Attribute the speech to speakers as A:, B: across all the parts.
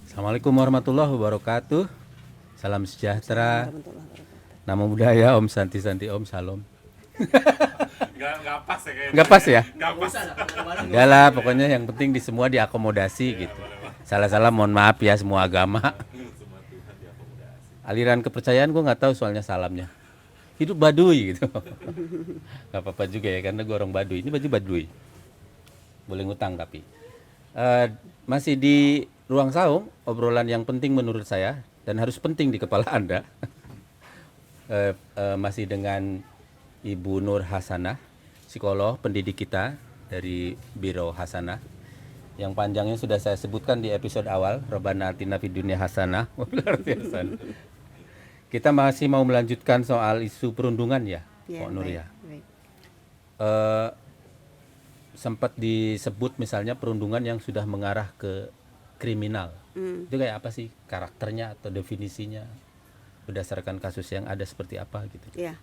A: Assalamualaikum warahmatullahi wabarakatuh. Salam sejahtera.
B: Warahmatullahi wabarakatuh.
A: Nama budaya Om Santi Santi Om Salam.
C: Nggak pas ya kayaknya.
A: Nggak pas ya?
C: Nggak pas.
A: Enggak lah, pokoknya yang penting di semua diakomodasi gitu. Salah-salah mohon maaf ya semua agama. Aliran kepercayaan gue nggak tahu soalnya salamnya. Hidup Baduy gitu. Gak apa-apa juga ya karena gue orang Baduy. Ini baju Baduy. Boleh ngutang tapi. Masih di ruang saung, obrolan yang penting menurut saya dan harus penting di kepala Anda. Masih dengan Ibu Nur Hasanah, psikolog pendidik kita dari Biro Hasanah. Yang panjangnya sudah saya sebutkan di episode awal, Rabbana atina fid dunya hasanah. Luar biasa. Kita masih mau melanjutkan soal isu perundungan ya, Pak Nur ya.
B: Baik.
A: Sempat disebut misalnya perundungan yang sudah mengarah ke kriminal. Itu kayak apa sih karakternya atau definisinya berdasarkan kasus yang ada seperti apa gitu.
B: Ya,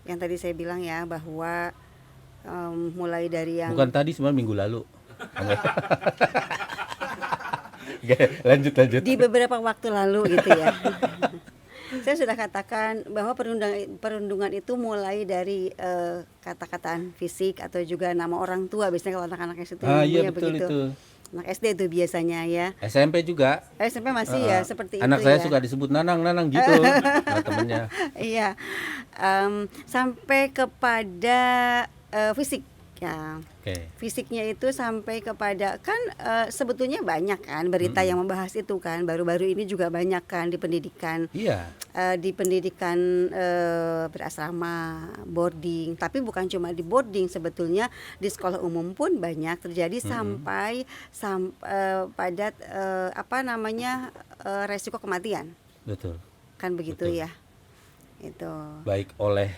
B: yang tadi saya bilang ya bahwa mulai dari yang
A: Bukan tadi sebenarnya minggu lalu. Oke, lanjut.
B: di beberapa waktu lalu gitu ya. Saya sudah katakan bahwa perundungan itu mulai dari kata-kataan fisik atau juga nama orang tua. Biasanya kalau anak-anak itu
A: Iya
B: ya
A: betul
B: begitu.
A: itu.
B: Anak SD itu biasanya ya.
A: SMP juga.
B: SMP masih ya seperti
A: Anak
B: itu
A: saya
B: ya.
A: suka disebut nanang gitu. Nah, temennya.
B: Iya, sampai kepada fisik ya.
A: Oke.
B: Fisiknya itu sampai kepada kan sebetulnya banyak kan berita yang membahas itu kan, baru-baru ini juga banyak kan di pendidikan
A: Iya.
B: berasrama, boarding. Tapi bukan cuma di boarding, sebetulnya di sekolah umum pun banyak terjadi sampai pada resiko kematian
A: Betul.
B: kan begitu
A: Betul.
B: ya. Itu
A: Baik oleh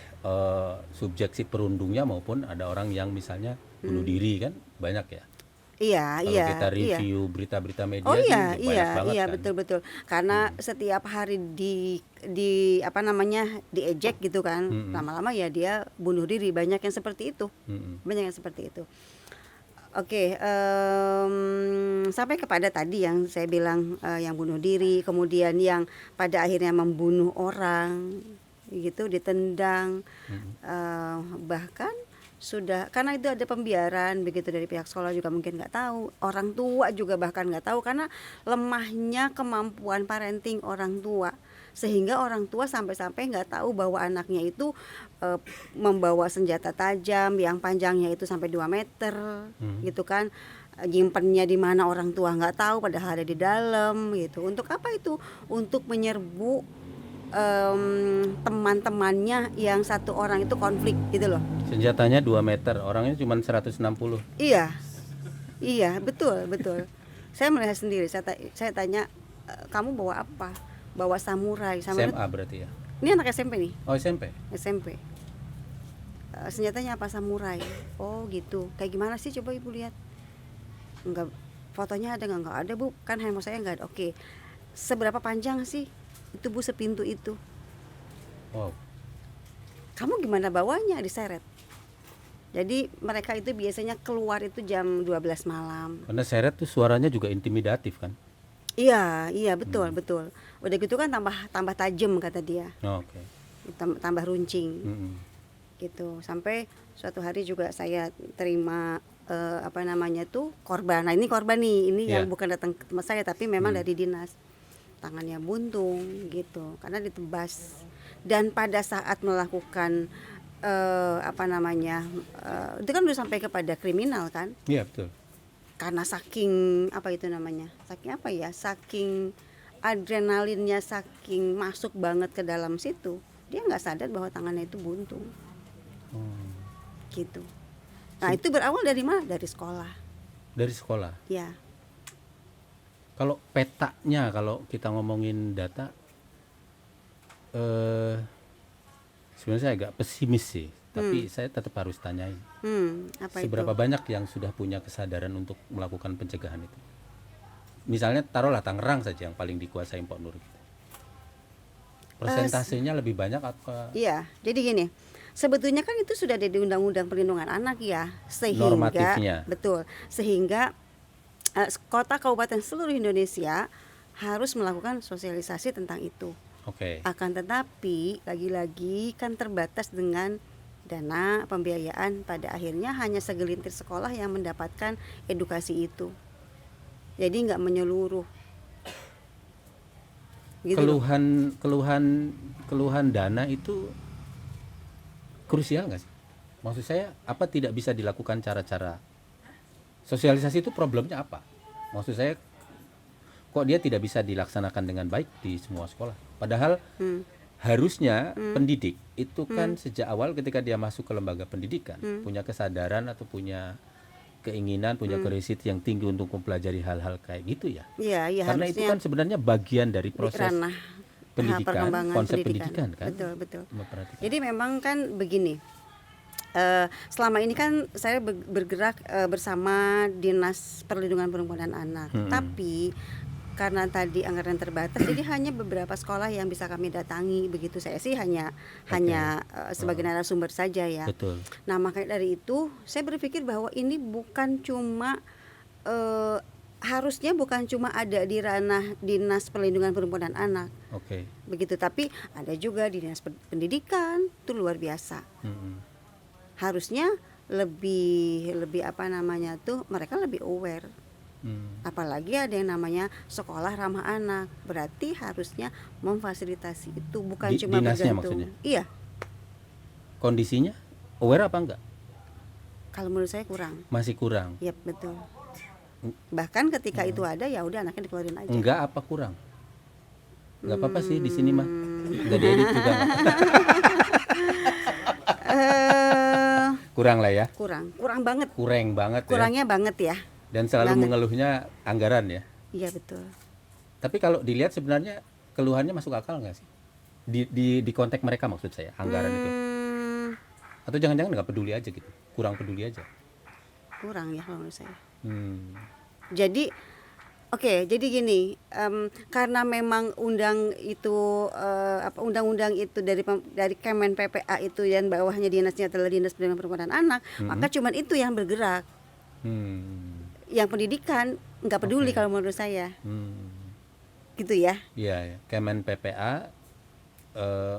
A: subjek si perundungnya maupun ada orang yang misalnya bunuh diri kan banyak ya.
B: iya
A: Kalau kita
B: iya.
A: review berita-berita media
B: Oh
A: sih
B: iya,
A: banyak banget
B: iya
A: kan.
B: betul. Karena setiap hari diejek gitu kan, lama-lama ya dia bunuh diri. Banyak yang seperti itu, banyak yang seperti itu. Oke, sampai kepada tadi yang saya bilang yang bunuh diri, kemudian yang pada akhirnya membunuh orang, gitu, ditendang, bahkan sudah karena itu ada pembiaran begitu dari pihak sekolah juga mungkin nggak tahu, orang tua juga bahkan nggak tahu karena lemahnya kemampuan parenting orang tua sehingga orang tua sampai-sampai nggak tahu bahwa anaknya itu membawa senjata tajam yang panjangnya itu sampai 2 meter gitu kan, nyimpennya di mana orang tua nggak tahu padahal ada di dalam gitu. Untuk apa itu? Untuk menyerbu teman-temannya yang satu orang itu konflik gitu loh.
A: Senjatanya 2 meter, orangnya cuma 160.
B: Iya betul. Saya melihat sendiri, saya tanya, kamu bawa apa? Bawa samurai.
A: SMA berarti ya.
B: Ini anak SMP nih,
A: Oh SMP.
B: SMP. Senjatanya apa? Samurai. Oh gitu, kayak gimana sih, coba ibu lihat. Enggak, fotonya ada nggak ada bu, kan handphone saya nggak ada. Oke, seberapa panjang sih itu bu, sepintu itu?
A: Wow.
B: Kamu gimana bawanya? Diseret. Jadi mereka itu biasanya keluar itu jam 12 malam.
A: Karena seret tuh suaranya juga intimidatif kan.
B: Iya betul. Udah gitu kan tambah tajam kata dia,
A: Oh, oke.
B: tambah runcing gitu. Sampai suatu hari juga saya terima korban. Nah ini korban nih, ini yang bukan datang ke tempat saya tapi memang dari dinas. Tangannya buntung gitu karena ditebas. Dan pada saat melakukan itu kan udah sampai kepada kriminal kan.
A: Iya betul.
B: Karena saking adrenalinnya, saking masuk banget ke dalam situ, dia nggak sadar bahwa tangannya itu buntung. Gitu. Nah itu berawal dari mana? Dari sekolah.
A: Dari sekolah.
B: Ya.
A: Kalau petanya, kalau kita ngomongin data, sebenarnya saya agak pesimis sih. Tapi saya tetap harus tanyain. Seberapa banyak yang sudah punya kesadaran untuk melakukan pencegahan itu? Misalnya taruhlah Tangerang saja yang paling dikuasai Pak Nur. Persentasenya lebih banyak apa?
B: Iya, jadi gini. Sebetulnya kan itu sudah ada di Undang-Undang Perlindungan Anak ya, sehingga
A: Normatifnya.
B: betul, sehingga kota kabupaten seluruh Indonesia harus melakukan sosialisasi tentang itu.
A: Oke.
B: Akan tetapi lagi-lagi kan terbatas dengan dana pembiayaan, pada akhirnya hanya segelintir sekolah yang mendapatkan edukasi itu. Jadi nggak menyeluruh. Gitu loh.
A: Keluhan dana itu krusial nggak sih? Maksud saya apa tidak bisa dilakukan cara-cara sosialisasi itu, problemnya apa? Maksud saya kok dia tidak bisa dilaksanakan dengan baik di semua sekolah? Padahal harusnya pendidik itu kan sejak awal ketika dia masuk ke lembaga pendidikan punya kesadaran atau punya keinginan, punya curiosity yang tinggi untuk mempelajari hal-hal kayak gitu ya.
B: Iya,
A: Karena itu kan sebenarnya bagian dari proses
B: ranah
A: pendidikan,
B: perkembangan
A: konsep pendidikan kan.
B: Betul.
A: Memperhatikan.
B: Jadi memang kan begini. Selama ini kan saya bergerak bersama Dinas Perlindungan Perempuan dan Anak. Tapi karena tadi anggaran terbatas, jadi hanya beberapa sekolah yang bisa kami datangi. Begitu, saya sih hanya sebagai narasumber saja ya.
A: Betul.
B: Nah, makanya dari itu saya berpikir bahwa ini bukan cuma harusnya bukan cuma ada di ranah Dinas Perlindungan Perempuan dan Anak.
A: Oke.
B: Begitu, tapi ada juga di Dinas Pendidikan, itu luar biasa. Harusnya lebih apa namanya tuh, mereka lebih aware. Apalagi ada yang namanya sekolah ramah anak, berarti harusnya memfasilitasi itu, bukan cuma
A: dinasnya
B: bergantung.
A: maksudnya?
B: Iya,
A: Kondisinya aware apa enggak?
B: kalau menurut saya kurang.
A: Masih kurang.
B: Iya, betul. Bahkan ketika itu ada, ya udah anaknya dikeluarin aja.
A: Enggak apa kurang? Enggak apa-apa sih di sini mah. Enggak diedit juga enggak. Kurang lah ya.
B: Kurang banget.
A: Kurang banget ya.
B: Kurangnya banget ya.
A: Dan selalu
B: banget.
A: mengeluhnya anggaran ya.
B: Iya, betul.
A: Tapi kalau dilihat sebenarnya keluhannya masuk akal nggak sih? Di konteks mereka maksud saya, anggaran itu. Atau jangan-jangan nggak peduli aja gitu, kurang peduli aja.
B: Kurang ya kalau menurut saya.
A: Jadi
B: Jadi gini, karena memang undang-undang itu dari Kemen PPA itu, dan bawahnya dinasnya adalah Dinas Perlindungan Perempuan dan Anak, maka cuman itu yang bergerak. Yang pendidikan nggak peduli kalau menurut saya. Gitu ya.
A: Iya, Kemen PPA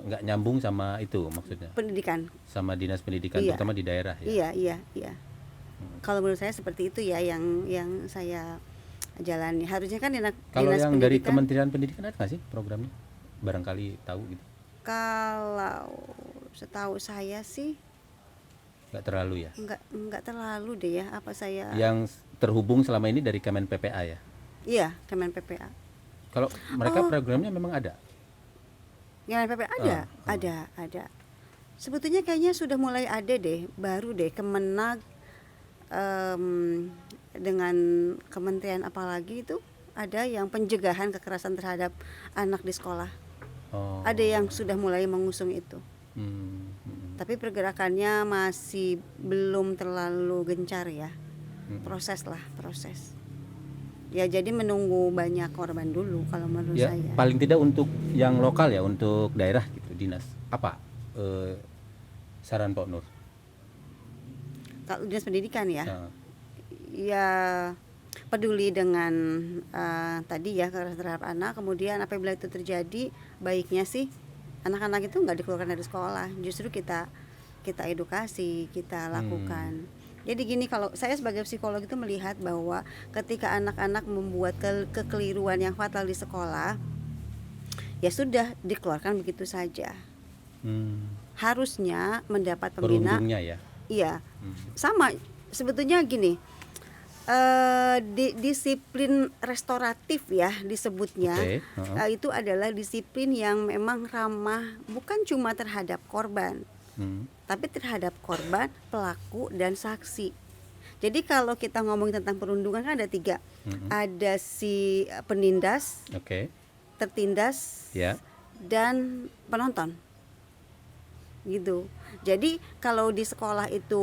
A: nggak nyambung sama itu maksudnya.
B: Pendidikan.
A: Sama dinas pendidikan,
B: Iya.
A: terutama di daerah ya.
B: Iya. Kalau menurut saya seperti itu ya yang saya jalani. Harusnya kan
A: Kalau
B: dinas
A: yang dari
B: pendidikan.
A: Kementerian Pendidikan ada nggak sih programnya? Barangkali tahu gitu.
B: Kalau setahu saya sih
A: Nggak terlalu ya.
B: nggak terlalu deh ya, apa saya.
A: Yang terhubung selama ini dari Kemen PPA ya.
B: Iya, Kemen PPA.
A: Kalau mereka programnya memang ada.
B: Kemen PPA ada. Sebetulnya kayaknya sudah mulai ada deh, baru deh Kemenag dengan kementerian apalagi itu ada yang pencegahan kekerasan terhadap anak di sekolah. Ada yang sudah mulai mengusung itu. Tapi pergerakannya masih belum terlalu gencar ya. Proses. Ya, jadi menunggu banyak korban dulu kalau menurut
A: Ya,
B: saya.
A: paling tidak untuk yang lokal ya, untuk daerah gitu, dinas. Apa saran Pak Nur?
B: Kalau dinas pendidikan ya,
A: Nah,
B: ya peduli dengan tadi ya, kekerasan terhadap anak. Kemudian apabila itu terjadi, baiknya sih anak-anak itu nggak dikeluarkan dari sekolah, justru kita edukasi, kita lakukan. Jadi gini, kalau saya sebagai psikolog itu melihat bahwa ketika anak-anak membuat kekeliruan yang fatal di sekolah, ya sudah dikeluarkan begitu saja. Harusnya mendapat pembinaan.
A: perundungnya ya.
B: Iya, sama sebetulnya gini. Disiplin restoratif ya disebutnya. Itu adalah disiplin yang memang ramah bukan cuma terhadap korban, tapi terhadap korban, pelaku, dan saksi. Jadi kalau kita ngomong tentang perundungan kan ada 3. Ada si penindas, tertindas, dan penonton. Gitu. Jadi kalau di sekolah itu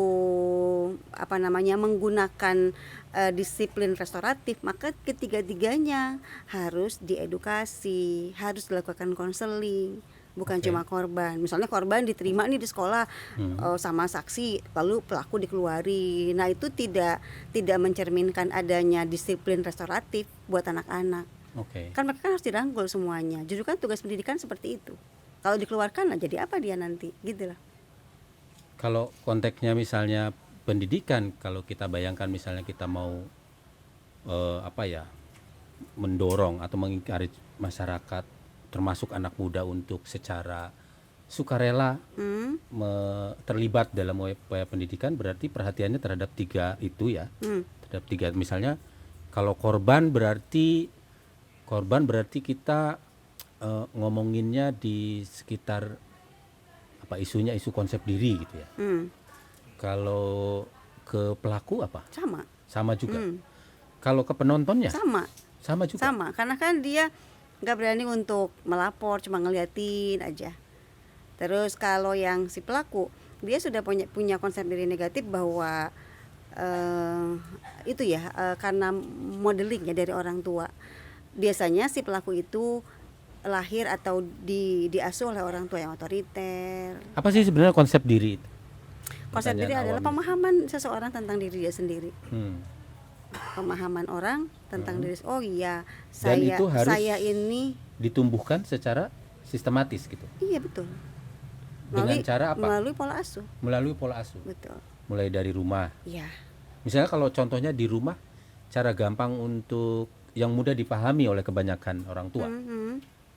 B: menggunakan disiplin restoratif, maka ketiga-tiganya harus diedukasi, harus dilakukan konseling, bukan cuma korban. Misalnya korban diterima nih di sekolah sama saksi, lalu pelaku dikeluarin. Nah, itu tidak mencerminkan adanya disiplin restoratif buat anak-anak.
A: Oke.
B: Kan mereka kan harus dirangkul semuanya. Justru kan tugas pendidikan seperti itu. Kalau dikeluarkan lah jadi apa dia nanti, gitu lah.
A: Kalau konteksnya misalnya pendidikan, kalau kita bayangkan misalnya kita mau mendorong atau mengencourage masyarakat termasuk anak muda untuk secara sukarela terlibat dalam upaya pendidikan, berarti perhatiannya terhadap 3 itu ya. Terhadap 3, misalnya kalau korban berarti kita ngomonginnya di sekitar isunya isu konsep diri gitu ya. Kalau ke pelaku apa? Sama juga. Kalau ke penontonnya? Sama juga.
B: Sama, karena kan dia nggak berani untuk melapor, cuma ngeliatin aja. Terus kalau yang si pelaku, dia sudah punya konsep diri negatif bahwa karena modelingnya dari orang tua. Biasanya si pelaku itu lahir atau diasuh oleh orang tua yang otoriter.
A: Apa sih sebenarnya konsep diri itu?
B: Konsep diri adalah pemahaman seseorang tentang diri dia sendiri. Pemahaman orang tentang diri. Oh iya,
A: Dan itu harus
B: saya ini
A: ditumbuhkan secara sistematis gitu.
B: Iya betul.
A: Dengan cara apa?
B: Melalui pola asuh.
A: Melalui pola asuh.
B: Betul.
A: Mulai dari rumah.
B: Iya.
A: Misalnya kalau contohnya di rumah, cara gampang untuk yang mudah dipahami oleh kebanyakan orang tua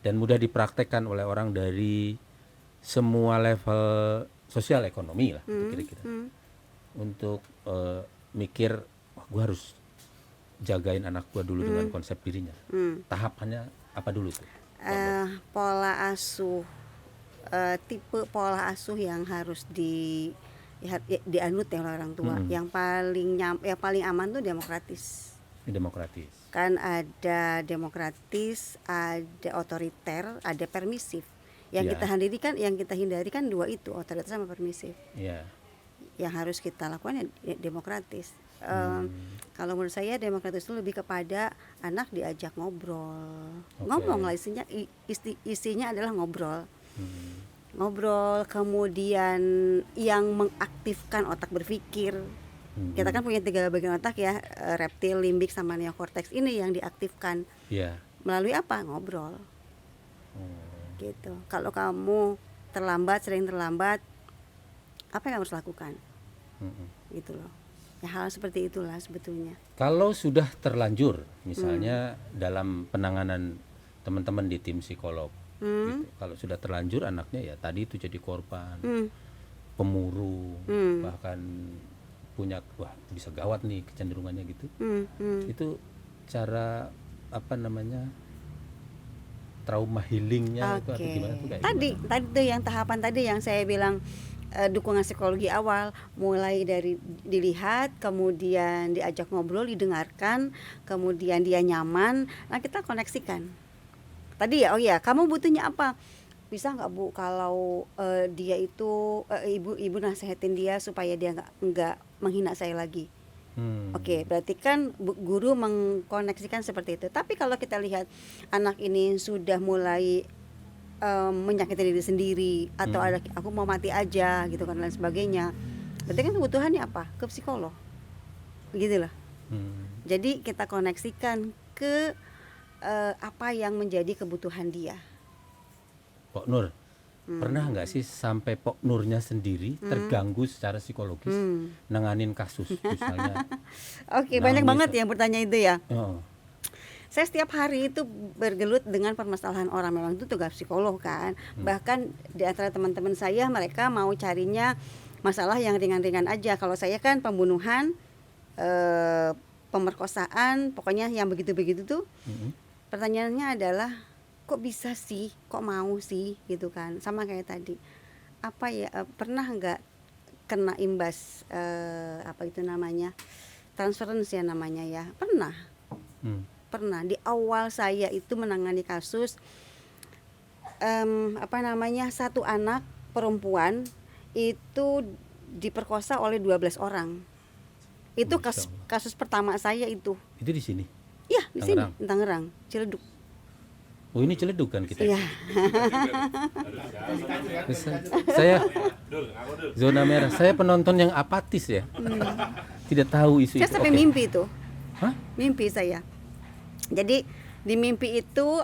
A: dan mudah dipraktekkan oleh orang dari semua level sosial ekonomi lah kira-kira. Untuk mikir, gue harus jagain anak gue dulu dengan konsep dirinya. Tahapannya apa dulu tuh?
B: Pola asuh, tipe pola asuh yang harus dianut oleh orang tua. Yang paling aman tuh demokratis. Kan ada demokratis, ada otoriter, ada permisif. Yang kita hindari kan 2 itu, otoriter sama permisif. Yang harus kita lakukan ya demokratis. Kalau menurut saya demokratis itu lebih kepada anak diajak ngobrol. Ngomong lah, isinya adalah ngobrol. Ngobrol, kemudian yang mengaktifkan otak berpikir. Kita kan punya 3 bagian otak ya, reptil, limbik, sama neokortex. Ini yang diaktifkan. Melalui apa? Ngobrol. Gitu. Kalau kamu sering terlambat, apa yang harus lakukan? Gitu loh. Ya, hal seperti itulah sebetulnya.
A: Kalau sudah terlanjur, misalnya dalam penanganan teman-teman di tim psikolog, gitu. Kalau sudah terlanjur anaknya ya tadi itu jadi korban, pemurung, bahkan punya bisa gawat nih kecenderungannya gitu. Itu cara trauma healingnya itu atau gimana tuh kayak
B: tadi tuh yang tahapan tadi yang saya bilang, dukungan psikologi awal, mulai dari dilihat, kemudian diajak ngobrol, didengarkan, kemudian dia nyaman. Nah, kita koneksikan tadi ya. Oh ya, kamu butuhnya apa? Bisa nggak Bu kalau dia itu ibu nasihatin dia supaya dia nggak menghina saya lagi. Oke, berarti kan guru mengkoneksikan seperti itu. Tapi kalau kita lihat anak ini sudah mulai menyakiti diri sendiri, atau ada aku mau mati aja gitu kan, dan sebagainya, berarti kan kebutuhannya apa? Ke psikolog, begitulah. Jadi kita koneksikan ke apa yang menjadi kebutuhan dia.
A: Pok Nur, pernah nggak sih sampai Pok Nurnya sendiri terganggu secara psikologis nanganin kasus misalnya?
B: Oke, banyak banget yang bertanya itu ya. Saya setiap hari itu bergelut dengan permasalahan orang, memang itu tugas psikolog kan. Bahkan di antara teman-teman saya, mereka mau carinya masalah yang ringan-ringan aja. Kalau saya kan pembunuhan, pemerkosaan, pokoknya yang begitu-begitu tuh. Pertanyaannya adalah, kok bisa sih, kok mau sih gitu kan. Sama kayak tadi, pernah nggak kena imbas transference ya namanya ya? Pernah. Di awal saya itu menangani kasus satu anak perempuan itu diperkosa oleh 12 orang. Itu kasus pertama saya itu.
A: Itu di sini?
B: Iya, di sini, di Tangerang, Ciledug.
A: Oh, ini Ciledug kan kita?
B: Iya.
A: Saya zona merah. Saya penonton yang apatis ya. Tidak tahu isu
B: Saya
A: itu.
B: sampai mimpi itu.
A: Hah?
B: Mimpi saya. Jadi Di mimpi itu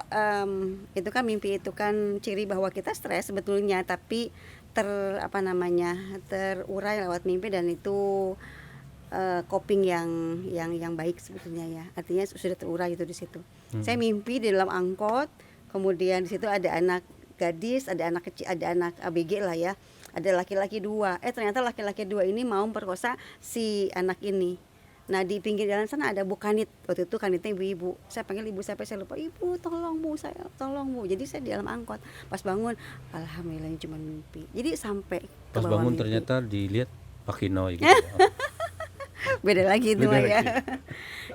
B: mimpi itu kan ciri bahwa kita stres sebetulnya, tapi terurai lewat mimpi, dan itu coping yang baik sebetulnya ya. Artinya sudah terurai itu di situ. Saya mimpi di dalam angkot, kemudian di situ ada anak gadis, ada anak kecil, ada anak ABG lah ya. Ada laki-laki 2. Ternyata laki-laki 2 ini mau memperkosa si anak ini. Nah, di pinggir jalan sana ada Bu Kanit. Waktu itu kanitnya ibu-ibu. Saya panggil ibu sampai saya lupa. Ibu, tolong Bu, saya tolong Bu. Jadi saya di dalam angkot. Pas bangun, alhamdulillah cuma mimpi. Jadi sampai ke
A: Pas
B: bawah
A: bangun
B: mimpi.
A: ternyata dilihat Pak Kino gitu.
B: Beda lagi itu
A: Beda
B: Mah, ya.
A: lagi.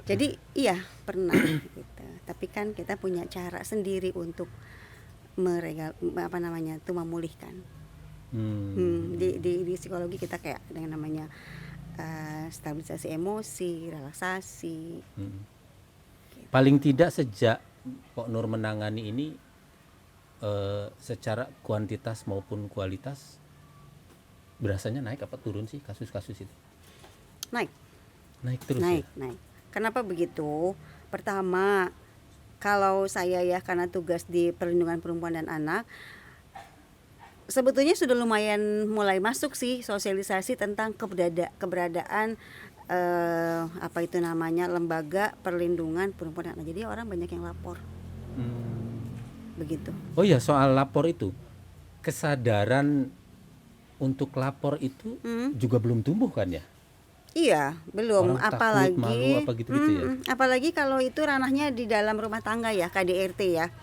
B: Jadi iya pernah gitu. Tapi kan kita punya cara sendiri untuk memulihkan. Di psikologi kita kayak dengan namanya stabilisasi emosi, relaksasi.
A: Paling tidak sejak Pak Nur menangani ini secara kuantitas maupun kualitas berasanya naik apa turun sih kasus-kasus itu?
B: Naik.
A: Naik terus
B: Naik.
A: ya?
B: Kenapa begitu? Pertama, kalau saya ya karena tugas di perlindungan perempuan dan anak, sebetulnya sudah lumayan mulai masuk sih sosialisasi tentang keberadaan lembaga perlindungan perempuan dan anak. Jadi orang banyak yang lapor. Begitu.
A: Oh ya, soal lapor itu, kesadaran untuk lapor itu juga belum tumbuh kan ya?
B: Iya, belum.
A: Orang takut,
B: Apalagi
A: malu, apa gitu-gitu ya?
B: Apalagi kalau itu ranahnya di dalam rumah tangga ya, KDRT ya.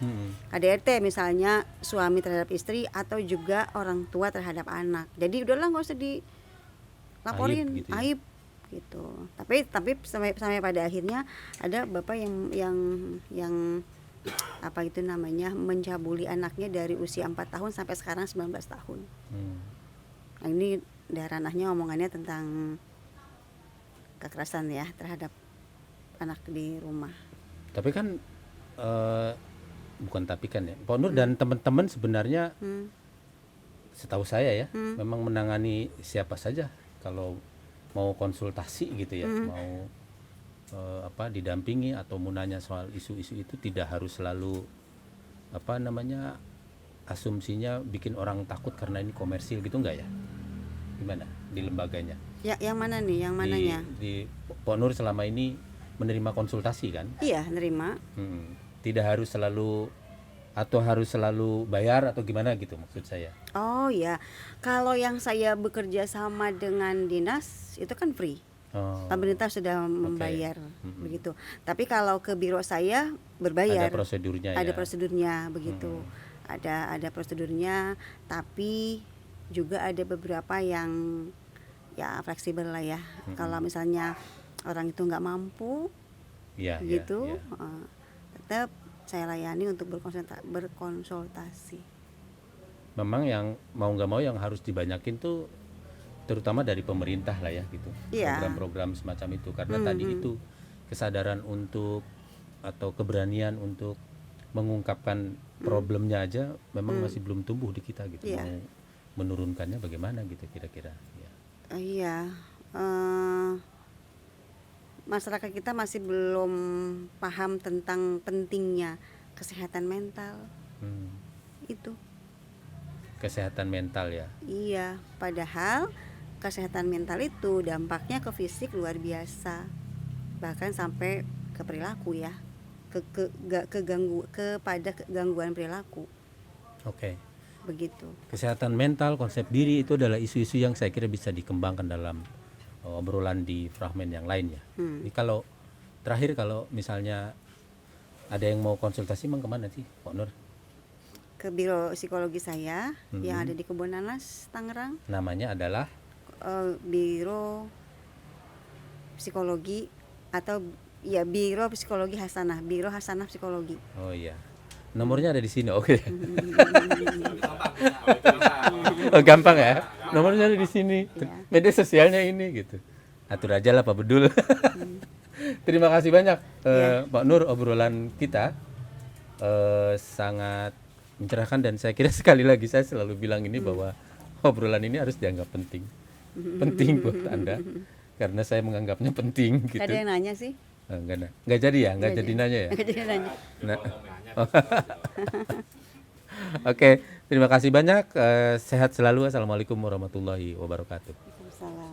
B: KDRT misalnya suami terhadap istri atau juga orang tua terhadap anak. Jadi udahlah nggak usah dilaporin, aib gitu. Tapi sampai pada akhirnya ada bapak yang mencabuli anaknya dari usia 4 tahun sampai sekarang 19 tahun. Nah, ini ranahnya omongannya tentang kekerasan ya terhadap anak di rumah.
A: Tapi kan bukan tapi kan ya, Pak Nur dan teman-teman sebenarnya setahu saya ya memang menangani siapa saja kalau mau konsultasi gitu ya, mau didampingi atau mau nanya soal isu-isu itu tidak harus selalu asumsinya bikin orang takut karena ini komersil gitu enggak ya? Gimana di lembaganya?
B: Ya, yang mana nih? Yang mananya?
A: Di Pak Nur selama ini menerima konsultasi kan?
B: Iya, nerima.
A: Tidak harus selalu bayar atau gimana gitu maksud saya.
B: Oh ya, kalau yang saya bekerja sama dengan dinas itu kan free. Pemerintah sudah membayar begitu. Tapi kalau ke biro saya berbayar.
A: Ada prosedurnya
B: Ada
A: ya.
B: prosedurnya begitu. Ada prosedurnya, tapi juga ada beberapa yang ya fleksibel lah ya. Kalau misalnya orang itu nggak mampu gitu, tetap saya layani untuk berkonsultasi.
A: Memang yang mau nggak mau yang harus dibanyakin tuh terutama dari pemerintah lah ya gitu.
B: Iya.
A: Program-program semacam itu karena tadi itu kesadaran untuk atau keberanian untuk mengungkapkan problemnya aja memang masih belum tumbuh di kita gitu.
B: Iya.
A: Mau menurunkannya bagaimana gitu kira-kira ya.
B: Iya, masyarakat kita masih belum paham tentang pentingnya kesehatan mental. Itu.
A: Kesehatan mental ya.
B: Iya, padahal kesehatan mental itu dampaknya ke fisik luar biasa, bahkan sampai ke perilaku ya, kepada gangguan perilaku.
A: Oke.
B: Begitu.
A: Kesehatan mental, konsep diri itu adalah isu-isu yang saya kira bisa dikembangkan dalam obrolan di fragmen yang lain ya. Ini kalau misalnya ada yang mau konsultasi emang kemana sih Pak Nur?
B: Ke biro psikologi saya yang ada di Kebun Nanas, Tangerang.
A: Namanya adalah
B: Biro Psikologi atau ya Biro Psikologi Hasanah, Biro Hasanah Psikologi.
A: Oh iya. Nomornya ada di sini. Oke. Oh, gampang ya. Nomornya ada di sini. Media sosialnya ini gitu. Atur aja lah Pak Bedul. Terima kasih banyak Pak Nur, obrolan kita sangat mencerahkan dan saya kira sekali lagi saya selalu bilang ini bahwa obrolan ini harus dianggap penting. Penting buat Anda karena saya menganggapnya penting gitu.
B: Ada yang nanya sih?
A: Nggak jadi ya, nggak jadi nanya ya.
B: Nggak jadi nanya.
A: Nah, Oke, terima kasih banyak. Sehat selalu. Assalamualaikum warahmatullahi wabarakatuh.